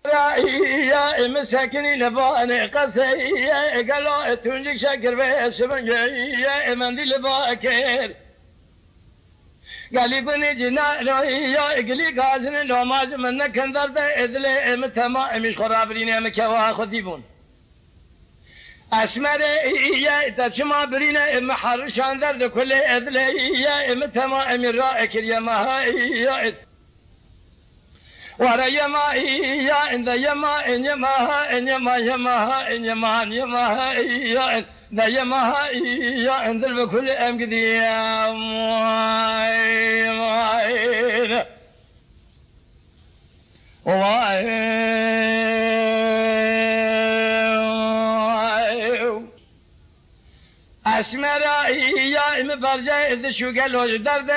يا مساكني لباني قسي قالوا تنجك شكر بس يا مندي لباكر قال لي بني جنا يا قلي قازن لو ما منك انذرت اذلي متما مش خرابرين مكوا خديبون اسمر يا تشما برينا محر شاندر كل اذلي يا متما امر راك يا ما يا ورا يما يا عند يما ان يما ان يما يما ان يما يما يا ذا يما يا عند الكل ام قدي يا ماي ماي اسمرا يا ام برجه اذ شو قالوا درد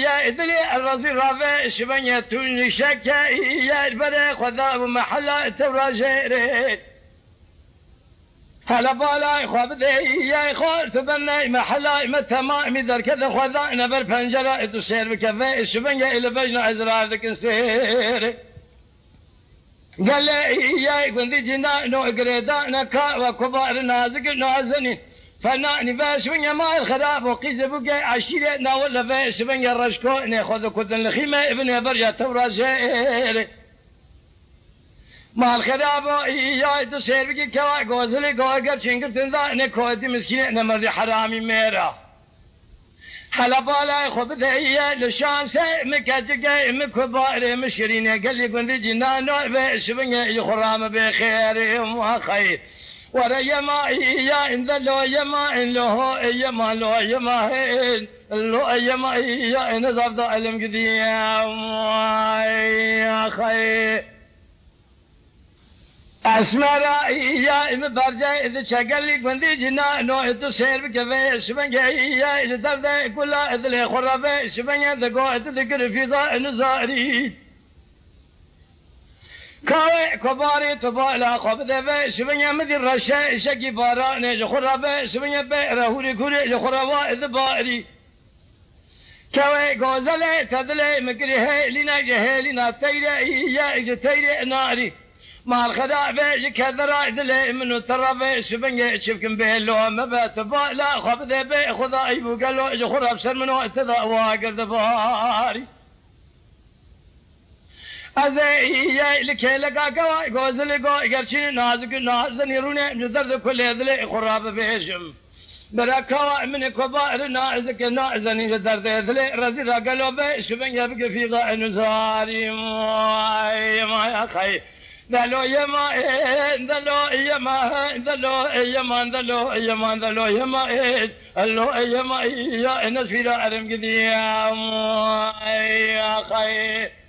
يا ادلي الرزي رافع شبنيه تون شك يا البدا خذا محل تراجر هلا بالا خبد يا خال تبنى محل متما در كذا خذا نبر بنجره تسير بكفه شبنيه الى بجنا ازرار ذك سير قال لي يا كنت جنا نو قريدا نكا وكبار نازك نازني فناني باش من ما الخراب وقيز بقى عشيرتنا ولا باش من الرشكو ناخذ كتن الخيمة ابن برجع تورا زير ما الخراب يا تسير بقى كوا غوزلي غوغر شنقرتن ذا نكودي مسكين نمر حرامي ميرا حلا بالا خبث هي لشان سي مكاتك مكبار مشرين قال لي قندي جنان باش من يخرام بخير وخير ورا يما يا إن ذلوا يما إن له يما له يما إن له يما يا إن زرد علم قديم يا خي أسمرا يا إم برجع إذا شغل لي بندي جنا نو إذا سير بكفي سبنجا يا إذا درد كلا إذا له خرابة سبنجا ذكو إذا ذكر في ذا نزاري كاوي كباري تبالا خبذ به سبنيا مدي الرشاء شكي باراني جخرابه سبنيا بئره هوري كوري جخرابا إذ باري كاوي غوزلي تدلي مكري لنا جهلنا تيري يا إج تيري ناري مع الخداع به كذرا إذلي منو ترابه سبنيا شفكن به لو مبا تبالا خبذ به خذا يبو قالو جخراب سر منو اتذا واقر دباري أزاي لكي لقا قوا غوزلي قوا قرشين نازك نازن يروني مجدر كل يدلي خراب بيشم برا كوا من كبار نازك نازن يجدر يدلي رزيلا قالوا بيش من يبقى في ضاء نزاري ما يا خي ذلو يما ذلو يما ذلو يما ذلو يما ذلو يما ذلو يما يا نسفي لا أرم قديم يا خي